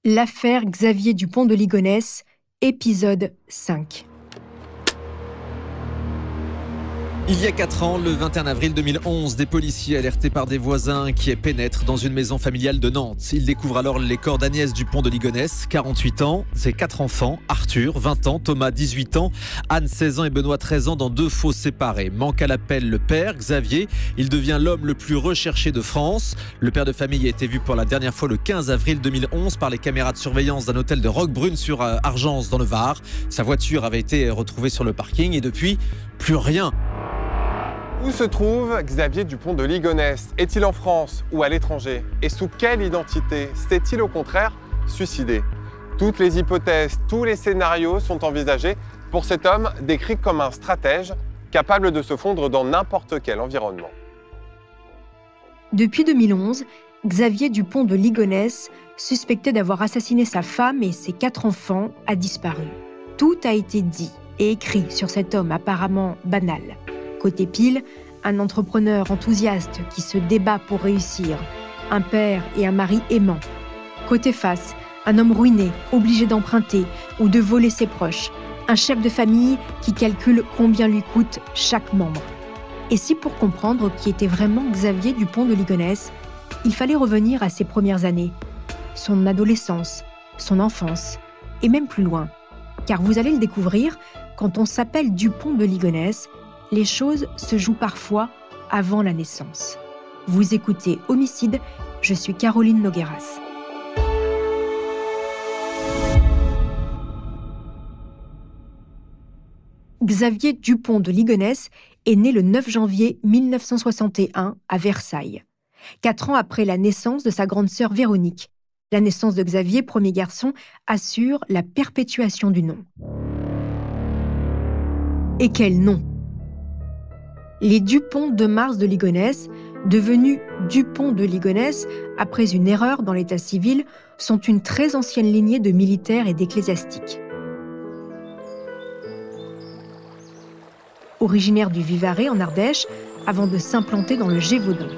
L'affaire Xavier Dupont de Ligonnès, épisode 5. Il y a 4 ans, le 21 avril 2011, des policiers alertés par des voisins qui pénètrent dans une maison familiale de Nantes. Ils découvrent alors les corps d'Agnès Dupont de Ligonnès, 48 ans, ses 4 enfants, Arthur, 20 ans, Thomas, 18 ans, Anne, 16 ans et Benoît, 13 ans, dans 2 fosses séparées. Manque à l'appel le père, Xavier. Il devient l'homme le plus recherché de France. Le père de famille a été vu pour la dernière fois le 15 avril 2011 par les caméras de surveillance d'un hôtel de Roquebrune sur Argence dans le Var. Sa voiture avait été retrouvée sur le parking et depuis, plus rien. Où se trouve Xavier Dupont de Ligonnès? Est-il en France ou à l'étranger? Et sous quelle identité? S'est-il au contraire suicidé? Toutes les hypothèses, tous les scénarios sont envisagés pour cet homme décrit comme un stratège capable de se fondre dans n'importe quel environnement. Depuis 2011, Xavier Dupont de Ligonnès, suspecté d'avoir assassiné sa femme et ses 4 enfants, a disparu. Tout a été dit et écrit sur cet homme apparemment banal. Côté pile, un entrepreneur enthousiaste qui se débat pour réussir, un père et un mari aimant. Côté face, un homme ruiné, obligé d'emprunter ou de voler ses proches, un chef de famille qui calcule combien lui coûte chaque membre. Et si pour comprendre qui était vraiment Xavier Dupont de Ligonnès, il fallait revenir à ses premières années, son adolescence, son enfance, et même plus loin. Car vous allez le découvrir, quand on s'appelle Dupont de Ligonnès, les choses se jouent parfois avant la naissance. Vous écoutez Homicide, je suis Caroline Nogueras. Xavier Dupont de Ligonnès est né le 9 janvier 1961 à Versailles, 4 ans après la naissance de sa grande sœur Véronique. La naissance de Xavier, premier garçon, assure la perpétuation du nom. Et quel nom! Les Dupont de Mars de Ligonnès, devenus Dupont de Ligonnès après une erreur dans l'état civil, sont une très ancienne lignée de militaires et d'ecclésiastiques. Originaires du Vivarais en Ardèche, avant de s'implanter dans le Gévaudan,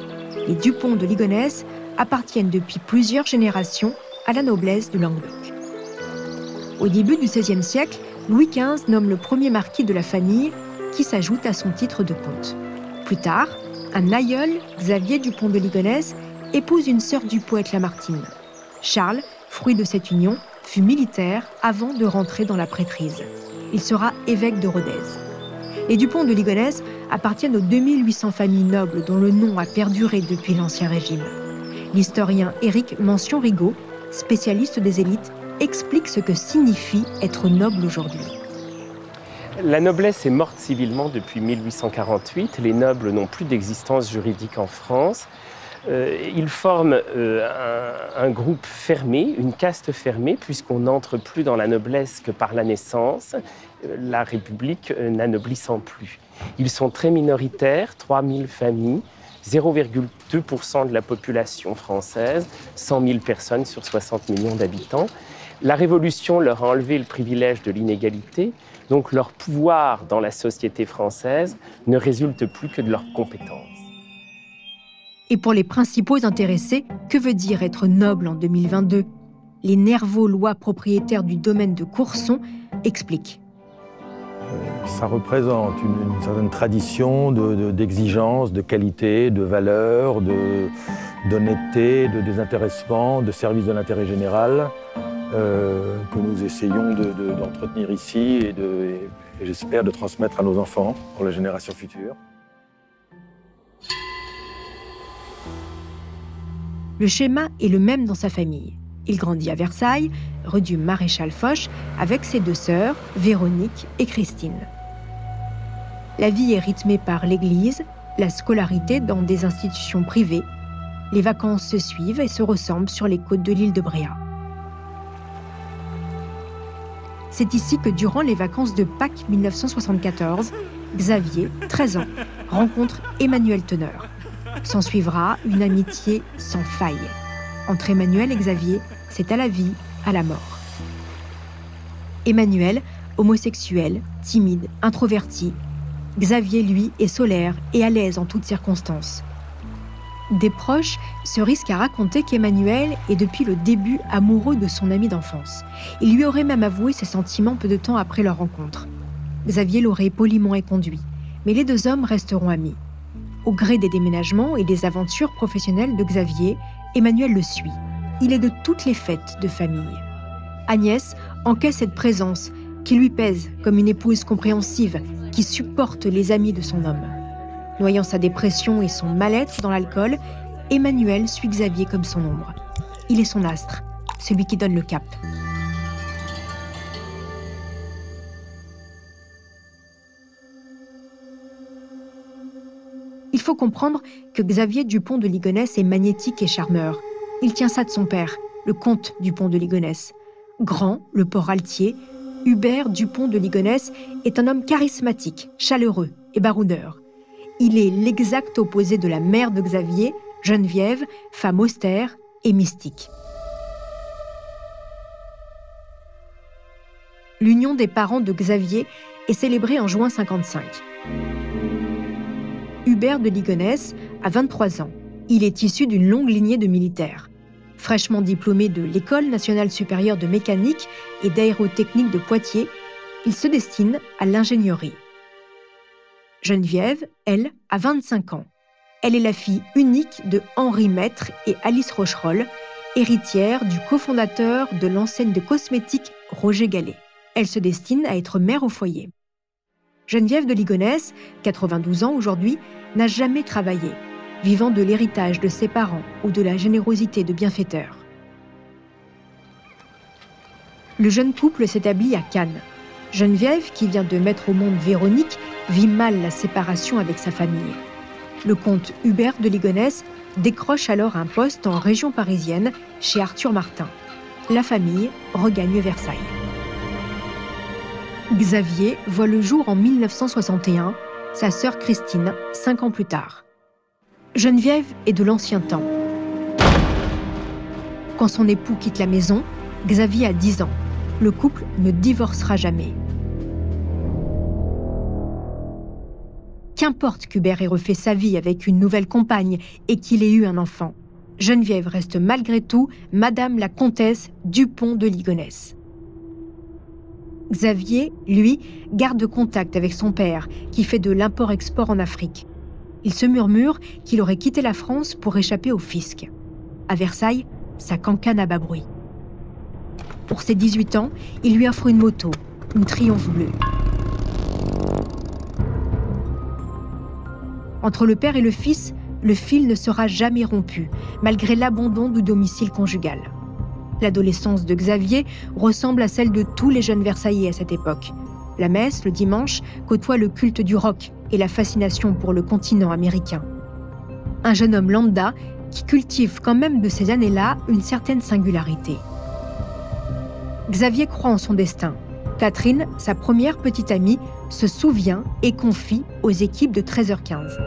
les Dupont de Ligonnès appartiennent depuis plusieurs générations à la noblesse du Languedoc. Au début du XVIe siècle, Louis XV nomme le premier marquis de la famille, qui s'ajoute à son titre de comte. Plus tard, un aïeul, Xavier Dupont de Ligonnès, épouse une sœur du poète Lamartine. Charles, fruit de cette union, fut militaire avant de rentrer dans la prêtrise. Il sera évêque de Rodez. Les Dupont de Ligonnès appartiennent aux 2800 familles nobles dont le nom a perduré depuis l'Ancien Régime. L'historien Éric Mention-Rigaud, spécialiste des élites, explique ce que signifie être noble aujourd'hui. La noblesse est morte civilement depuis 1848. Les nobles n'ont plus d'existence juridique en France. Ils forment un groupe fermé, une caste fermée, puisqu'on n'entre plus dans la noblesse que par la naissance, la République n'anoblissant plus. Ils sont très minoritaires, 3000 familles, 0,2% de la population française, 100 000 personnes sur 60 millions d'habitants. La Révolution leur a enlevé le privilège de l'inégalité, donc leur pouvoir dans la société française ne résulte plus que de leurs compétences. Et pour les principaux intéressés, que veut dire être noble en 2022 ? Les Nervaulois propriétaires du domaine de Courson expliquent. Ça représente une certaine tradition d'exigence, de qualité, de valeur, d'honnêteté, de désintéressement, de service de l'intérêt général que nous essayons d'entretenir ici et j'espère de transmettre à nos enfants pour la génération future. Le schéma est le même dans sa famille. Il grandit à Versailles, rue du Maréchal Foch, avec ses 2 sœurs, Véronique et Christine. La vie est rythmée par l'église, la scolarité dans des institutions privées. Les vacances se suivent et se ressemblent sur les côtes de l'île de Bréhat. C'est ici que durant les vacances de Pâques 1974, Xavier, 13 ans, rencontre Emmanuel Teneur. S'ensuivra une amitié sans faille. Entre Emmanuel et Xavier, c'est à la vie, à la mort. Emmanuel, homosexuel, timide, introverti. Xavier, lui, est solaire et à l'aise en toutes circonstances. Des proches se risquent à raconter qu'Emmanuel est depuis le début amoureux de son ami d'enfance. Il lui aurait même avoué ses sentiments peu de temps après leur rencontre. Xavier l'aurait poliment éconduit, mais les deux hommes resteront amis. Au gré des déménagements et des aventures professionnelles de Xavier, Emmanuel le suit. Il est de toutes les fêtes de famille. Agnès encaisse cette présence qui lui pèse comme une épouse compréhensive qui supporte les amis de son homme. Noyant sa dépression et son mal-être dans l'alcool, Emmanuel suit Xavier comme son ombre. Il est son astre, celui qui donne le cap. Il faut comprendre que Xavier Dupont de Ligonnès est magnétique et charmeur. Il tient ça de son père, le comte Dupont de Ligonnès. Grand, le port altier, Hubert Dupont de Ligonnès est un homme charismatique, chaleureux et baroudeur. Il est l'exact opposé de la mère de Xavier, Geneviève, femme austère et mystique. L'union des parents de Xavier est célébrée en juin 1955. Hubert de Ligonnès a 23 ans. Il est issu d'une longue lignée de militaires. Fraîchement diplômé de l'École nationale supérieure de mécanique et d'aérotechnique de Poitiers, il se destine à l'ingénierie. Geneviève, elle, a 25 ans. Elle est la fille unique de Henri Maître et Alice Rocherolle, héritière du cofondateur de l'enseigne de cosmétiques Roger Gallet. Elle se destine à être mère au foyer. Geneviève de Ligonnès, 92 ans aujourd'hui, n'a jamais travaillé, vivant de l'héritage de ses parents ou de la générosité de bienfaiteurs. Le jeune couple s'établit à Cannes. Geneviève, qui vient de mettre au monde Véronique, vit mal la séparation avec sa famille. Le comte Hubert de Ligonnès décroche alors un poste en région parisienne chez Arthur Martin. La famille regagne Versailles. Xavier voit le jour en 1961, sa sœur Christine, 5 ans plus tard. Geneviève est de l'ancien temps. Quand son époux quitte la maison, Xavier a 10 ans. Le couple ne divorcera jamais. Qu'importe qu'Hubert ait refait sa vie avec une nouvelle compagne et qu'il ait eu un enfant, Geneviève reste malgré tout Madame la comtesse Dupont de Ligonnès. Xavier, lui, garde contact avec son père, qui fait de l'import-export en Afrique. Il se murmure qu'il aurait quitté la France pour échapper au fisc. À Versailles, ça cancane à bas bruit. Pour ses 18 ans, il lui offre une moto, une Triomphe bleue. Entre le père et le fils, le fil ne sera jamais rompu, malgré l'abandon du domicile conjugal. L'adolescence de Xavier ressemble à celle de tous les jeunes Versaillais à cette époque. La messe, le dimanche, côtoie le culte du rock et la fascination pour le continent américain. Un jeune homme lambda qui cultive quand même de ces années-là une certaine singularité. Xavier croit en son destin. Catherine, sa première petite amie, se souvient et confie aux équipes de 13h15.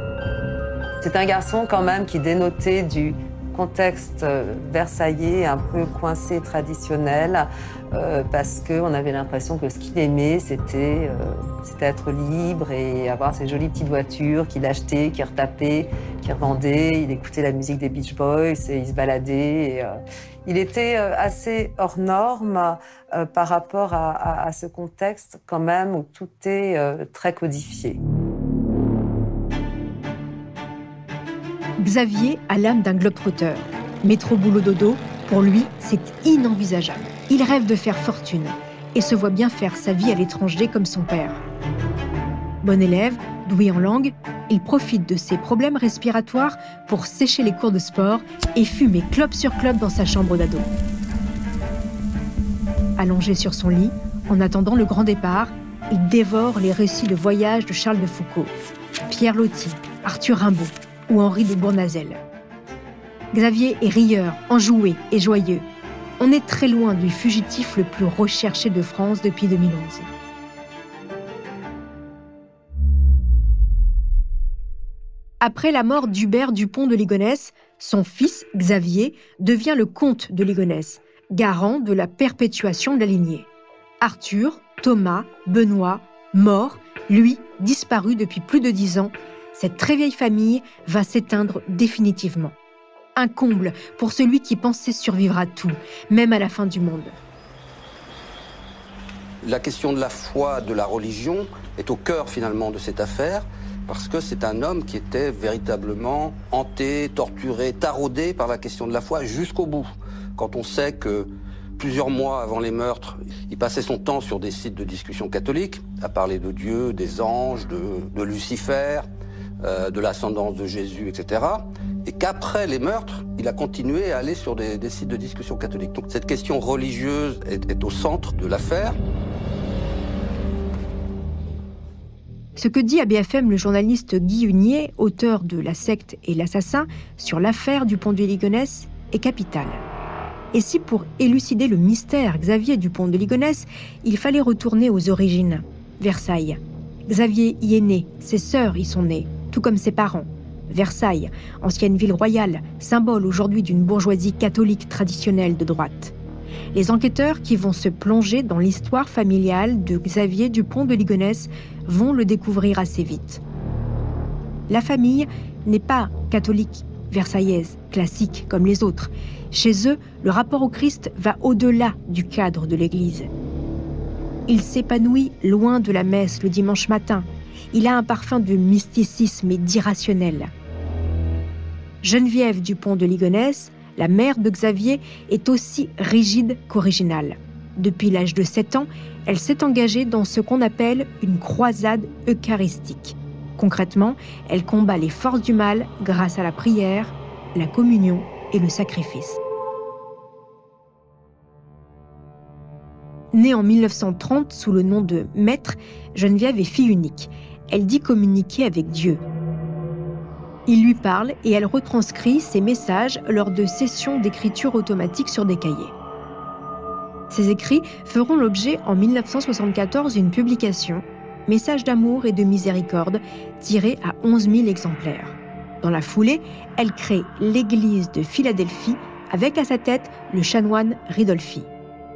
C'est un garçon quand même qui dénotait du contexte versaillais un peu coincé traditionnel parce qu'on avait l'impression que ce qu'il aimait, c'était être libre et avoir ces jolies petites voitures qu'il achetait, qu'il retapait, qu'il revendait. Il écoutait la musique des Beach Boys et il se baladait. Il était assez hors norme par rapport à ce contexte quand même où tout est très codifié. Xavier a l'âme d'un globe-trotteur. Métro boulot dodo, pour lui, c'est inenvisageable. Il rêve de faire fortune et se voit bien faire sa vie à l'étranger comme son père. Bon élève, doué en langue, il profite de ses problèmes respiratoires pour sécher les cours de sport et fumer clope sur clope dans sa chambre d'ado. Allongé sur son lit, en attendant le grand départ, il dévore les récits de voyage de Charles de Foucault, Pierre Loti, Arthur Rimbaud ou Henri de Bournazel. Xavier est rieur, enjoué et joyeux. On est très loin du fugitif le plus recherché de France depuis 2011. Après la mort d'Hubert Dupont de Ligonnès, son fils, Xavier, devient le comte de Ligonnès, garant de la perpétuation de la lignée. Arthur, Thomas, Benoît, morts, lui, disparu depuis plus de 10 ans, cette très vieille famille va s'éteindre définitivement. Un comble pour celui qui pensait survivre à tout, même à la fin du monde. La question de la foi, de la religion, est au cœur finalement de cette affaire, parce que c'est un homme qui était véritablement hanté, torturé, taraudé par la question de la foi jusqu'au bout. Quand on sait que plusieurs mois avant les meurtres, il passait son temps sur des sites de discussion catholiques, à parler de Dieu, des anges, de Lucifer, de l'ascendance de Jésus, etc. Et qu'après les meurtres, il a continué à aller sur des sites de discussion catholiques. Donc cette question religieuse est au centre de l'affaire. Ce que dit à BFM le journaliste Guy Hunier, auteur de La secte et l'assassin, sur l'affaire Dupont de Ligonnès, est capital. Et si pour élucider le mystère Xavier Dupont de Ligonnès, il fallait retourner aux origines, Versailles. Xavier y est né, ses sœurs y sont nées, tout comme ses parents. Versailles, ancienne ville royale, symbole aujourd'hui d'une bourgeoisie catholique traditionnelle de droite. Les enquêteurs qui vont se plonger dans l'histoire familiale de Xavier Dupont de Ligonnès vont le découvrir assez vite. La famille n'est pas catholique, versaillaise, classique comme les autres. Chez eux, le rapport au Christ va au-delà du cadre de l'Église. Il s'épanouit loin de la messe le dimanche matin. Il a un parfum de mysticisme et d'irrationnel. Geneviève Dupont de Ligonnès, la mère de Xavier, est aussi rigide qu'originale. Depuis l'âge de 7 ans, elle s'est engagée dans ce qu'on appelle une croisade eucharistique. Concrètement, elle combat les forces du mal grâce à la prière, la communion et le sacrifice. Née en 1930 sous le nom de Maître, Geneviève est fille unique. Elle dit communiquer avec Dieu. Il lui parle et elle retranscrit ses messages lors de sessions d'écriture automatique sur des cahiers. Ces écrits feront l'objet en 1974 d'une publication, Messages d'amour et de miséricorde, tirée à 11 000 exemplaires. Dans la foulée, elle crée l'église de Philadelphie avec à sa tête le chanoine Ridolfi.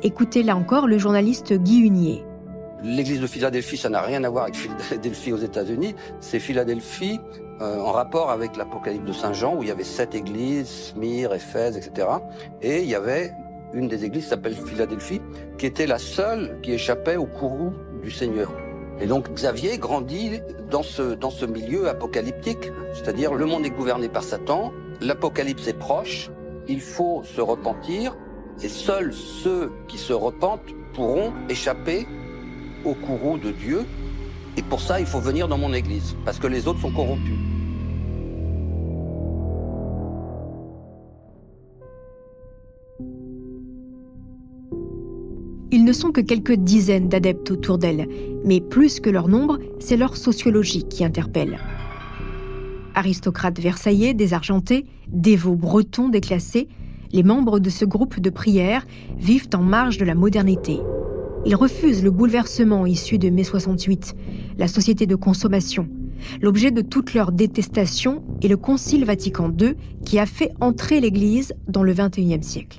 Écoutez là encore le journaliste Guy Hunier. L'église de Philadelphie, ça n'a rien à voir avec Philadelphie aux États-Unis. C'est Philadelphie en rapport avec l'Apocalypse de Saint Jean, où il y avait 7 églises, Smyrne, Éphèse, etc. Et il y avait une des églises qui s'appelle Philadelphie, qui était la seule qui échappait au courroux du Seigneur. Et donc Xavier grandit dans ce milieu apocalyptique, c'est-à-dire le monde est gouverné par Satan, l'apocalypse est proche, il faut se repentir, et seuls ceux qui se repentent pourront échapper au courroux de Dieu. Et pour ça, il faut venir dans mon église, parce que les autres sont corrompus. Ils ne sont que quelques dizaines d'adeptes autour d'elle, mais plus que leur nombre, c'est leur sociologie qui interpelle. Aristocrates versaillais désargentés, dévots bretons déclassés, les membres de ce groupe de prière vivent en marge de la modernité. Ils refusent le bouleversement issu de mai 68, la société de consommation. L'objet de toute leur détestation est le Concile Vatican II qui a fait entrer l'Église dans le XXIe siècle.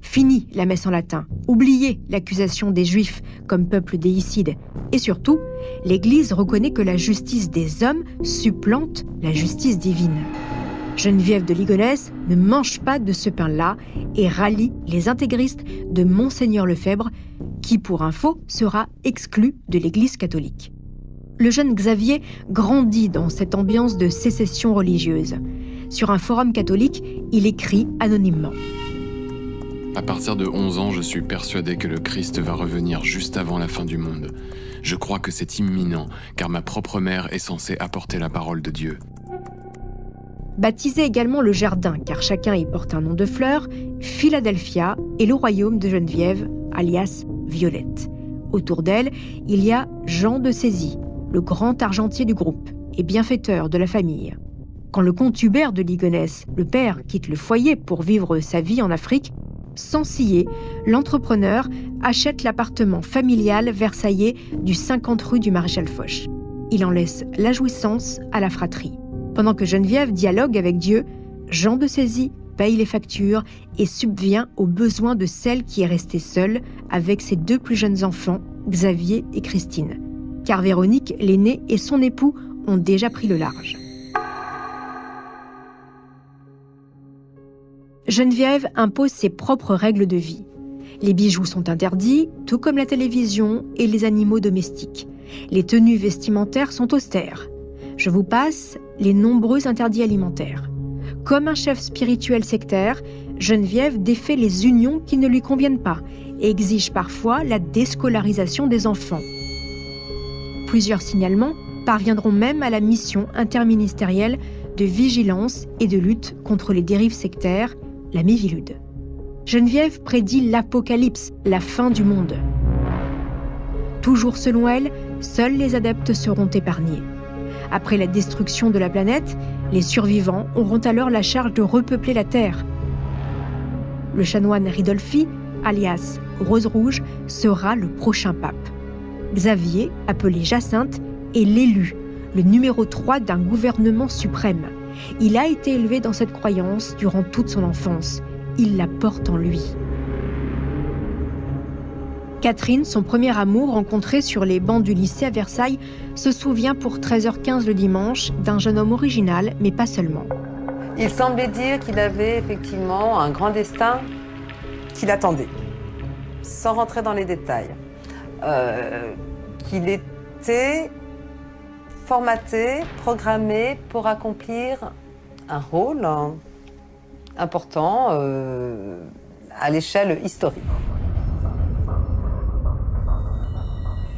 Fini la messe en latin, oubliez l'accusation des Juifs comme peuple déicide. Et surtout, l'Église reconnaît que la justice des hommes supplante la justice divine. Geneviève de Ligonnès ne mange pas de ce pain-là et rallie les intégristes de Monseigneur Lefebvre, qui, pour info, sera exclu de l'Église catholique. Le jeune Xavier grandit dans cette ambiance de sécession religieuse. Sur un forum catholique, il écrit anonymement. À partir de 11 ans, je suis persuadé que le Christ va revenir juste avant la fin du monde. Je crois que c'est imminent, car ma propre mère est censée apporter la parole de Dieu. Baptisé également le jardin, car chacun y porte un nom de fleur, Philadelphia est le royaume de Geneviève, alias Violette. Autour d'elle, il y a Jean de Sézy, le grand argentier du groupe et bienfaiteur de la famille. Quand le comte Hubert de Ligonnès, le père, quitte le foyer pour vivre sa vie en Afrique, sans scier, l'entrepreneur achète l'appartement familial versaillais du 50 rue du Maréchal Foch. Il en laisse la jouissance à la fratrie. Pendant que Geneviève dialogue avec Dieu, Jean de Sézy paye les factures et subvient aux besoins de celle qui est restée seule avec ses 2 plus jeunes enfants, Xavier et Christine. Car Véronique, l'aînée, et son époux ont déjà pris le large. Geneviève impose ses propres règles de vie. Les bijoux sont interdits, tout comme la télévision et les animaux domestiques. Les tenues vestimentaires sont austères. Je vous passe les nombreux interdits alimentaires. Comme un chef spirituel sectaire, Geneviève défait les unions qui ne lui conviennent pas et exige parfois la déscolarisation des enfants. Plusieurs signalements parviendront même à la mission interministérielle de vigilance et de lutte contre les dérives sectaires, la Miviludes. Geneviève prédit l'apocalypse, la fin du monde. Toujours selon elle, seuls les adeptes seront épargnés. Après la destruction de la planète, les survivants auront alors la charge de repeupler la Terre. Le chanoine Ridolfi, alias Rose Rouge, sera le prochain pape. Xavier, appelé Jacinthe, est l'élu, le numéro 3 d'un gouvernement suprême. Il a été élevé dans cette croyance durant toute son enfance. Il la porte en lui. Catherine, son premier amour rencontré sur les bancs du lycée à Versailles, se souvient pour 13h15 le dimanche d'un jeune homme original, mais pas seulement. Il semblait dire qu'il avait effectivement un grand destin qui l'attendait, sans rentrer dans les détails. Qu'il était formaté, programmé pour accomplir un rôle important à l'échelle historique.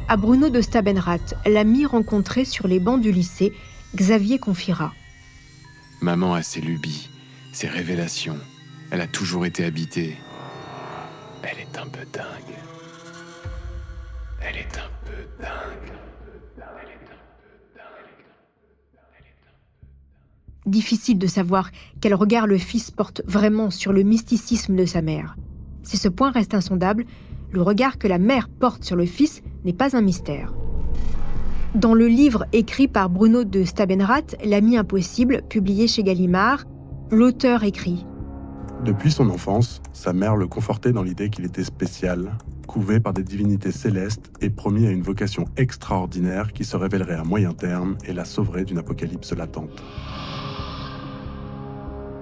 À Bruno de Stabenrath, l'ami rencontré sur les bancs du lycée, Xavier confiera. Maman a ses lubies, ses révélations. Elle a toujours été habitée. Elle est un peu dingue. Elle est un peu dingue. Difficile de savoir quel regard le fils porte vraiment sur le mysticisme de sa mère. Si ce point reste insondable, le regard que la mère porte sur le fils n'est pas un mystère. Dans le livre écrit par Bruno de Stabenrath, L'ami impossible, publié chez Gallimard, l'auteur écrit « Depuis son enfance, sa mère le confortait dans l'idée qu'il était spécial, couvé par des divinités célestes et promis à une vocation extraordinaire qui se révélerait à moyen terme et la sauverait d'une apocalypse latente. »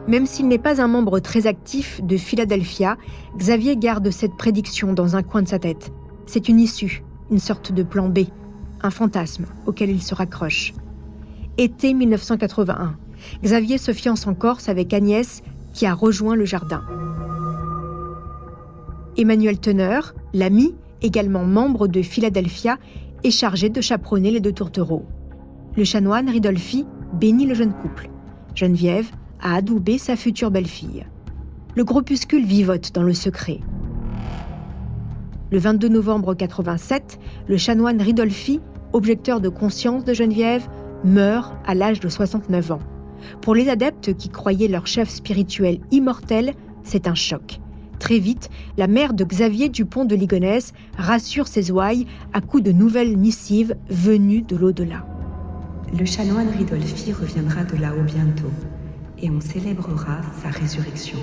Même s'il n'est pas un membre très actif de Philadelphia, Xavier garde cette prédiction dans un coin de sa tête. C'est une issue, une sorte de plan B, un fantasme auquel il se raccroche. Été 1981, Xavier se fiance en Corse avec Agnès, qui a rejoint le jardin. Emmanuel Teneur, l'ami, également membre de Philadelphia, est chargé de chaperonner les deux tourtereaux. Le chanoine Ridolfi bénit le jeune couple. Geneviève a adoubé sa future belle-fille. Le groupuscule vivote dans le secret. Le 22 novembre 1987, le chanoine Ridolfi, objecteur de conscience de Geneviève, meurt à l'âge de 69 ans. Pour les adeptes qui croyaient leur chef spirituel immortel, c'est un choc. Très vite, la mère de Xavier Dupont de Ligonnès rassure ses ouailles à coups de nouvelles missives venues de l'au-delà. Le chanoine Ridolfi reviendra de là-haut bientôt, et on célébrera sa résurrection.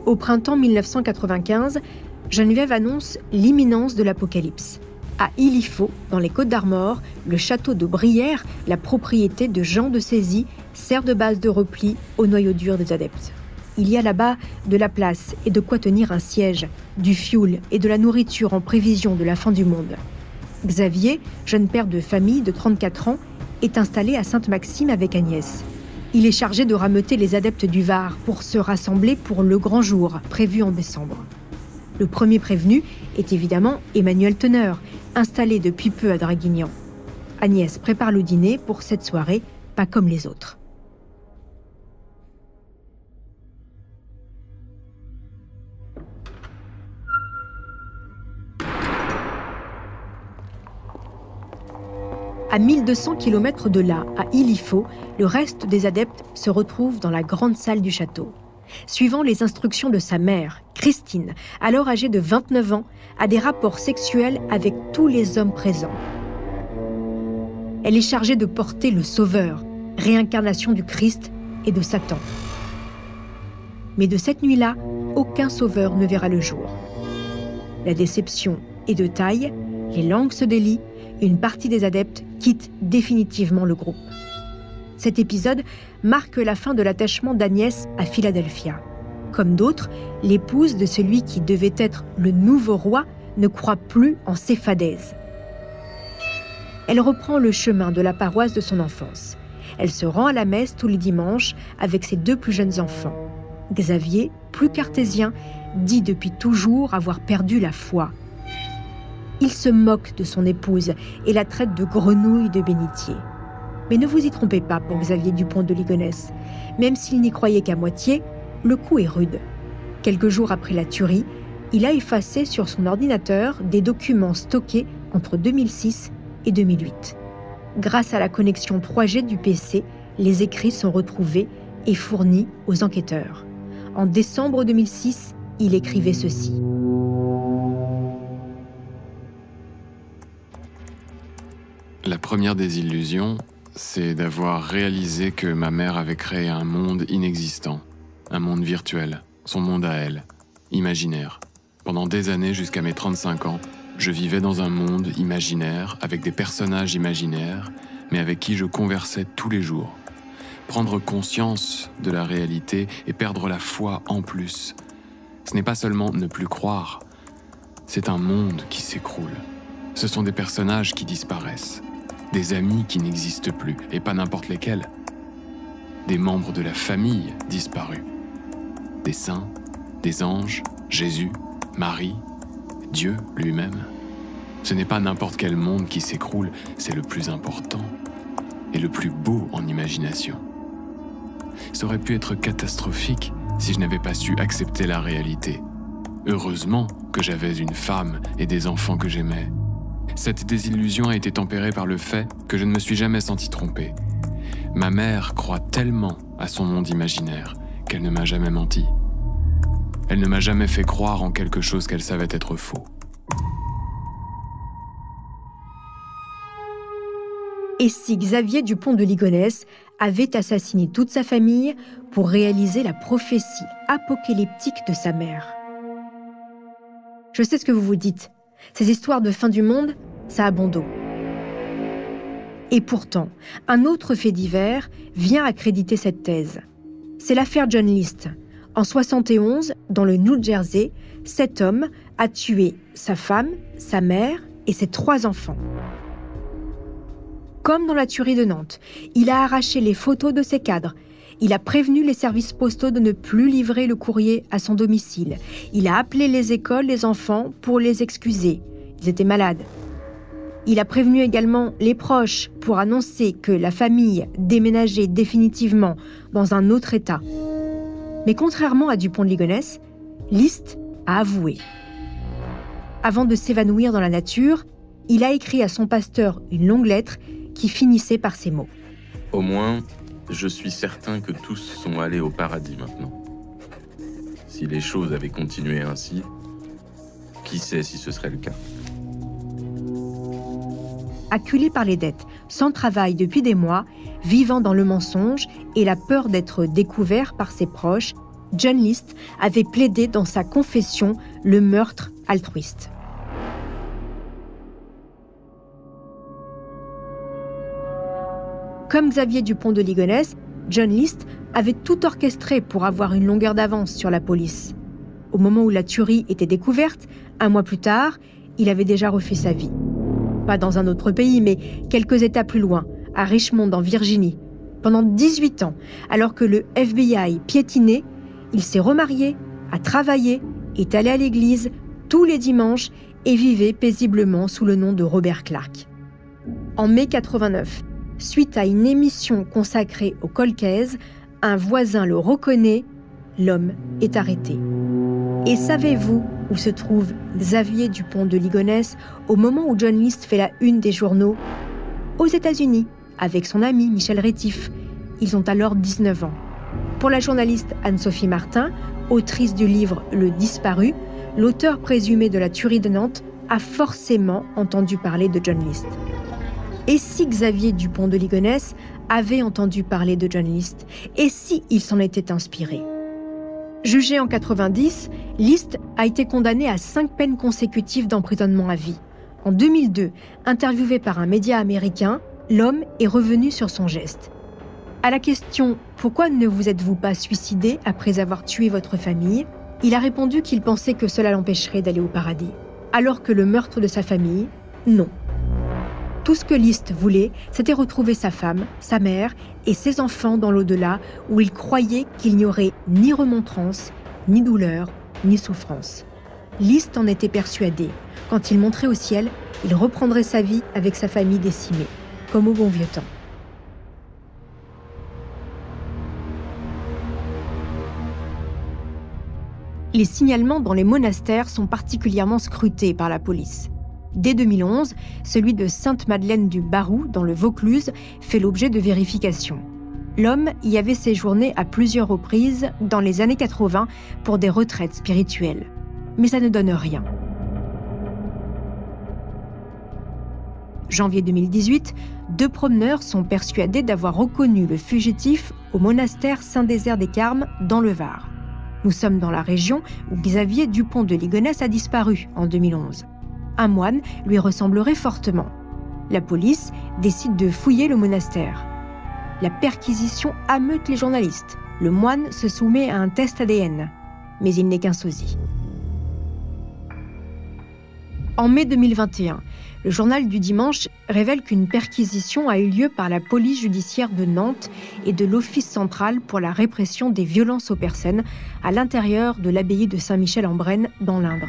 Au printemps 1995, Geneviève annonce l'imminence de l'apocalypse. À Ilifaux, dans les Côtes-d'Armor, le château de Brière, la propriété de Jean de Sézy, sert de base de repli au noyau dur des adeptes. Il y a là-bas de la place et de quoi tenir un siège, du fioul et de la nourriture en prévision de la fin du monde. Xavier, jeune père de famille de 34 ans, est installé à Sainte-Maxime avec Agnès. Il est chargé de rameuter les adeptes du Var pour se rassembler pour le grand jour, prévu en décembre. Le premier prévenu est évidemment Emmanuel Teneur, installé depuis peu à Draguignan. Agnès prépare le dîner pour cette soirée, pas comme les autres. À 1200 km de là, à Ilifaux, le reste des adeptes se retrouvent dans la grande salle du château. Suivant les instructions de sa mère, Christine, alors âgée de 29 ans, a des rapports sexuels avec tous les hommes présents. Elle est chargée de porter le Sauveur, réincarnation du Christ et de Satan. Mais de cette nuit-là, aucun sauveur ne verra le jour. La déception est de taille, les langues se délient, une partie des adeptes quitte définitivement le groupe. Cet épisode marque la fin de l'attachement d'Agnès à Philadelphia. Comme d'autres, l'épouse de celui qui devait être le nouveau roi ne croit plus en ses fadaises. Elle reprend le chemin de la paroisse de son enfance. Elle se rend à la messe tous les dimanches avec ses 2 plus jeunes enfants. Xavier, plus cartésien, dit depuis toujours avoir perdu la foi. Il se moque de son épouse et la traite de grenouille de bénitier. Mais ne vous y trompez pas pour Xavier Dupont de Ligonnès. Même s'il n'y croyait qu'à moitié, le coup est rude. Quelques jours après la tuerie, il a effacé sur son ordinateur des documents stockés entre 2006 et 2008. Grâce à la connexion 3G du PC, les écrits sont retrouvés et fournis aux enquêteurs. En décembre 2006, il écrivait ceci. La première des illusions, c'est d'avoir réalisé que ma mère avait créé un monde inexistant, un monde virtuel, son monde à elle, imaginaire. Pendant des années, jusqu'à mes 35 ans, je vivais dans un monde imaginaire, avec des personnages imaginaires, mais avec qui je conversais tous les jours. Prendre conscience de la réalité et perdre la foi en plus. Ce n'est pas seulement ne plus croire, c'est un monde qui s'écroule. Ce sont des personnages qui disparaissent, des amis qui n'existent plus, et pas n'importe lesquels. Des membres de la famille disparus. Des saints, des anges, Jésus, Marie, Dieu lui-même. Ce n'est pas n'importe quel monde qui s'écroule, c'est le plus important et le plus beau en imagination. Ça aurait pu être catastrophique si je n'avais pas su accepter la réalité. Heureusement que j'avais une femme et des enfants que j'aimais. Cette désillusion a été tempérée par le fait que je ne me suis jamais senti trompé. Ma mère croit tellement à son monde imaginaire qu'elle ne m'a jamais menti. Elle ne m'a jamais fait croire en quelque chose qu'elle savait être faux. Et si Xavier Dupont de Ligonnès avait assassiné toute sa famille pour réaliser la prophétie apocalyptique de sa mère? Je sais ce que vous vous dites. Ces histoires de fin du monde, ça a bon dos. Et pourtant, un autre fait divers vient accréditer cette thèse. C'est l'affaire John List. En 1971, dans le New Jersey, cet homme a tué sa femme, sa mère et ses 3 enfants. Comme dans la tuerie de Nantes, il a arraché les photos de ses cadres. Il a prévenu les services postaux de ne plus livrer le courrier à son domicile. Il a appelé les écoles, les enfants, pour les excuser. Ils étaient malades. Il a prévenu également les proches pour annoncer que la famille déménageait définitivement dans un autre état. Mais contrairement à Dupont de Ligonnès, List a avoué. Avant de s'évanouir dans la nature, il a écrit à son pasteur une longue lettre qui finissait par ces mots. Au moins, je suis certain que tous sont allés au paradis maintenant. Si les choses avaient continué ainsi, qui sait si ce serait le cas. Acculé par les dettes, sans travail depuis des mois, vivant dans le mensonge et la peur d'être découvert par ses proches, John List avait plaidé dans sa confession le meurtre altruiste. Comme Xavier Dupont de Ligonnès, John List avait tout orchestré pour avoir une longueur d'avance sur la police. Au moment où la tuerie était découverte, 1 mois plus tard, il avait déjà refait sa vie. Pas dans un autre pays, mais quelques États plus loin, à Richmond, en Virginie. Pendant 18 ans, alors que le FBI piétinait, il s'est remarié, a travaillé, est allé à l'église tous les dimanches et vivait paisiblement sous le nom de Robert Clark. En mai 89, suite à une émission consacrée au cold case, un voisin le reconnaît, l'homme est arrêté. Et savez-vous où se trouve Xavier Dupont de Ligonnès au moment où John List fait la une des journaux? Aux États-Unis, avec son ami Michel Rétif. Ils ont alors 19 ans. Pour la journaliste Anne-Sophie Martin, autrice du livre Le Disparu, l'auteur présumé de la tuerie de Nantes a forcément entendu parler de John List. Et si Xavier Dupont de Ligonnès avait entendu parler de John List? Et si il s'en était inspiré? Jugé en 90, List a été condamné à 5 peines consécutives d'emprisonnement à vie. En 2002, interviewé par un média américain, l'homme est revenu sur son geste. À la question « Pourquoi ne vous êtes-vous pas suicidé après avoir tué votre famille ?», il a répondu qu'il pensait que cela l'empêcherait d'aller au paradis. Alors que le meurtre de sa famille, non. Tout ce que Liszt voulait, c'était retrouver sa femme, sa mère et ses enfants dans l'au-delà, où il croyait qu'il n'y aurait ni remontrance, ni douleur, ni souffrance. Liszt en était persuadé. Quand il monterait au ciel, il reprendrait sa vie avec sa famille décimée, comme au bon vieux temps. Les signalements dans les monastères sont particulièrement scrutés par la police. Dès 2011, celui de Sainte-Madeleine du Barou, dans le Vaucluse, fait l'objet de vérifications. L'homme y avait séjourné à plusieurs reprises dans les années 80 pour des retraites spirituelles. Mais ça ne donne rien. Janvier 2018, 2 promeneurs sont persuadés d'avoir reconnu le fugitif au monastère Saint-Désert des Carmes, dans le Var. Nous sommes dans la région où Xavier Dupont de Ligonnès a disparu en 2011. Un moine lui ressemblerait fortement. La police décide de fouiller le monastère. La perquisition ameute les journalistes. Le moine se soumet à un test ADN, mais il n'est qu'un sosie. En mai 2021, le journal du dimanche révèle qu'une perquisition a eu lieu par la police judiciaire de Nantes et de l'Office central pour la répression des violences aux personnes à l'intérieur de l'abbaye de Saint-Michel-en-Brenne dans l'Indre.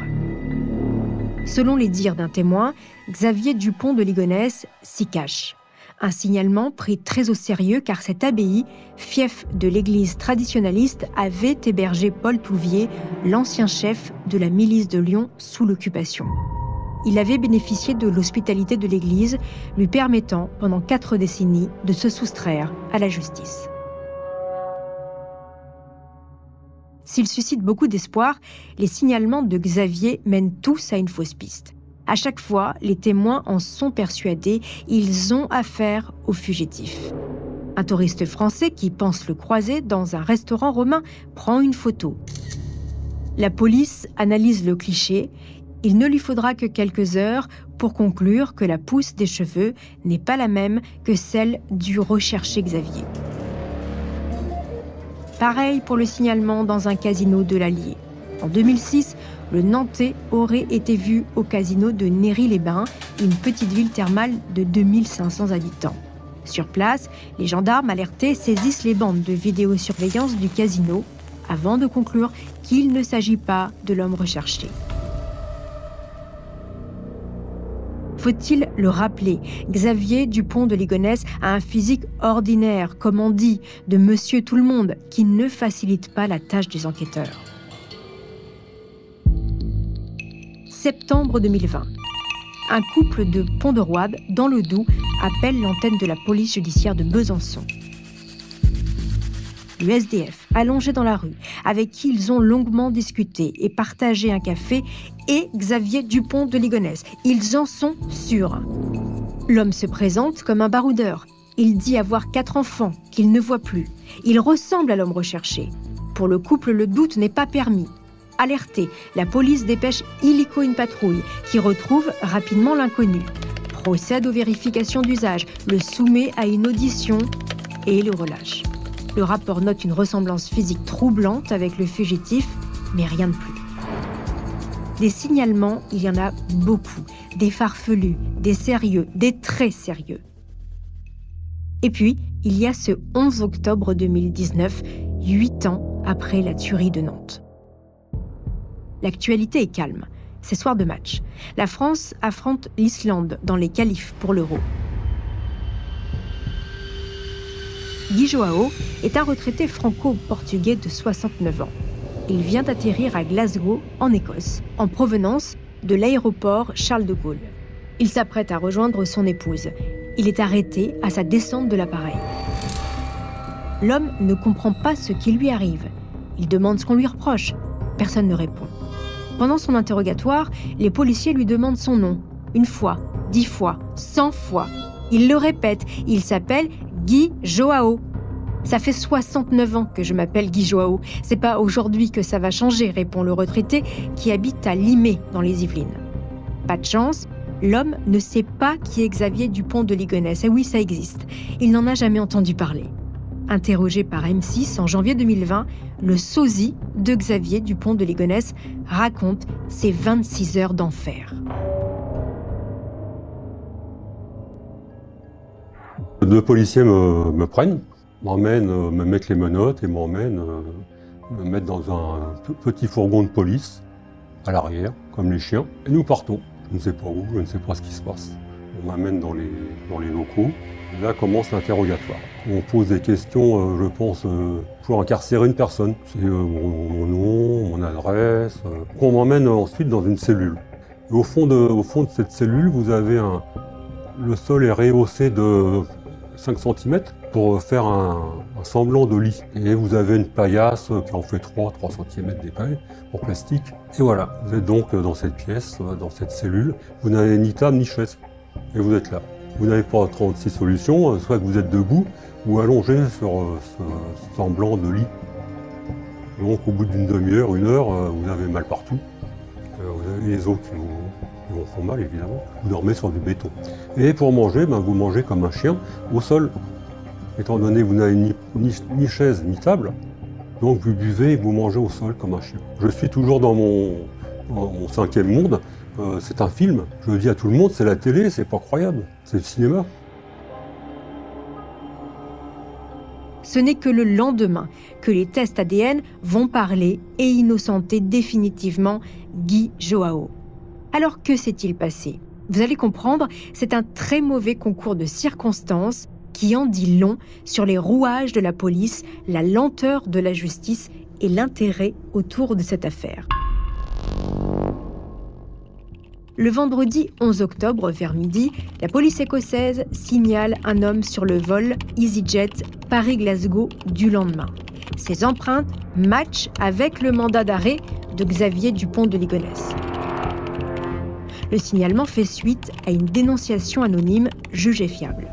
Selon les dires d'un témoin, Xavier Dupont de Ligonnès s'y cache. Un signalement pris très au sérieux car cette abbaye, fief de l'église traditionnaliste, avait hébergé Paul Touvier, l'ancien chef de la milice de Lyon sous l'occupation. Il avait bénéficié de l'hospitalité de l'Église, lui permettant, pendant 4 décennies, de se soustraire à la justice. S'il suscite beaucoup d'espoir, les signalements de Xavier mènent tous à une fausse piste. À chaque fois, les témoins en sont persuadés, ils ont affaire au fugitif. Un touriste français qui pense le croiser dans un restaurant romain prend une photo. La police analyse le cliché. Il ne lui faudra que quelques heures pour conclure que la pousse des cheveux n'est pas la même que celle du recherché Xavier. Pareil pour le signalement dans un casino de l'Allier. En 2006, le Nantais aurait été vu au casino de Néry-les-Bains, une petite ville thermale de 2500 habitants. Sur place, les gendarmes alertés saisissent les bandes de vidéosurveillance du casino avant de conclure qu'il ne s'agit pas de l'homme recherché. Faut-il le rappeler, Xavier Dupont de Ligonnès a un physique ordinaire, comme on dit, de monsieur tout le monde, qui ne facilite pas la tâche des enquêteurs. Septembre 2020. Un couple de Pont-de-Roide, dans le Doubs, appelle l'antenne de la police judiciaire de Besançon. Le SDF, allongé dans la rue, avec qui ils ont longuement discuté et partagé un café, et Xavier Dupont de Ligonnès. Ils en sont sûrs. L'homme se présente comme un baroudeur. Il dit avoir 4 enfants qu'il ne voit plus. Il ressemble à l'homme recherché. Pour le couple, le doute n'est pas permis. Alerté, la police dépêche illico une patrouille qui retrouve rapidement l'inconnu. Procède aux vérifications d'usage, le soumet à une audition et le relâche. Le rapport note une ressemblance physique troublante avec le fugitif, mais rien de plus. Des signalements, il y en a beaucoup. Des farfelus, des sérieux, des très sérieux. Et puis, il y a ce 11 octobre 2019, 8 ans après la tuerie de Nantes. L'actualité est calme. C'est soir de match. La France affronte l'Islande dans les qualifs pour l'Euro. Guy Joao est un retraité franco-portugais de 69 ans. Il vient d'atterrir à Glasgow, en Écosse, en provenance de l'aéroport Charles de Gaulle. Il s'apprête à rejoindre son épouse. Il est arrêté à sa descente de l'appareil. L'homme ne comprend pas ce qui lui arrive. Il demande ce qu'on lui reproche. Personne ne répond. Pendant son interrogatoire, les policiers lui demandent son nom. 1 fois, 10 fois, 100 fois. Il le répète, il s'appelle Guy Joao. Ça fait 69 ans que je m'appelle Guy Joao. C'est pas aujourd'hui que ça va changer, répond le retraité qui habite à Limay, dans les Yvelines. Pas de chance, l'homme ne sait pas qui est Xavier Dupont de Ligonnès. Et oui, ça existe. Il n'en a jamais entendu parler. Interrogé par M6 en janvier 2020, le sosie de Xavier Dupont de Ligonnès raconte ses 26 heures d'enfer. Deux policiers me prennent, me mettent les menottes et m'emmènent me mettre dans un petit fourgon de police à l'arrière, comme les chiens, et nous partons. Je ne sais pas où, je ne sais pas ce qui se passe. On m'amène dans les locaux. Là commence l'interrogatoire. On pose des questions, je pense, pour incarcérer une personne. C'est mon nom, mon adresse. On m'emmène ensuite dans une cellule. Et au fond de cette cellule, vous avez le sol est rehaussé de 5 cm pour faire un semblant de lit. Et vous avez une paillasse qui en fait 3 cm d'épaisseur en plastique. Et voilà, vous êtes donc dans cette pièce, dans cette cellule. Vous n'avez ni table ni chaise. Et vous êtes là. Vous n'avez pas 36 solutions, soit que vous êtes debout ou allongé sur ce semblant de lit. Donc au bout d'une demi-heure, 1 heure, vous avez mal partout. Vous avez les os qui vous font mal évidemment. Vous dormez sur du béton. Et pour manger, vous mangez comme un chien au sol. Étant donné que vous n'avez ni chaise ni table, donc vous buvez et vous mangez au sol comme un chien. Je suis toujours dans mon 5e monde. C'est un film, je le dis à tout le monde, c'est la télé, c'est pas croyable, c'est le cinéma. Ce n'est que le lendemain que les tests ADN vont parler et innocenter définitivement Guy Joao. Alors que s'est-il passé? Vous allez comprendre, c'est un très mauvais concours de circonstances qui en dit long sur les rouages de la police, la lenteur de la justice et l'intérêt autour de cette affaire. Le vendredi 11 octobre, vers midi, la police écossaise signale un homme sur le vol EasyJet Paris-Glasgow du lendemain. Ses empreintes matchent avec le mandat d'arrêt de Xavier Dupont de Ligonnès. Le signalement fait suite à une dénonciation anonyme jugée fiable.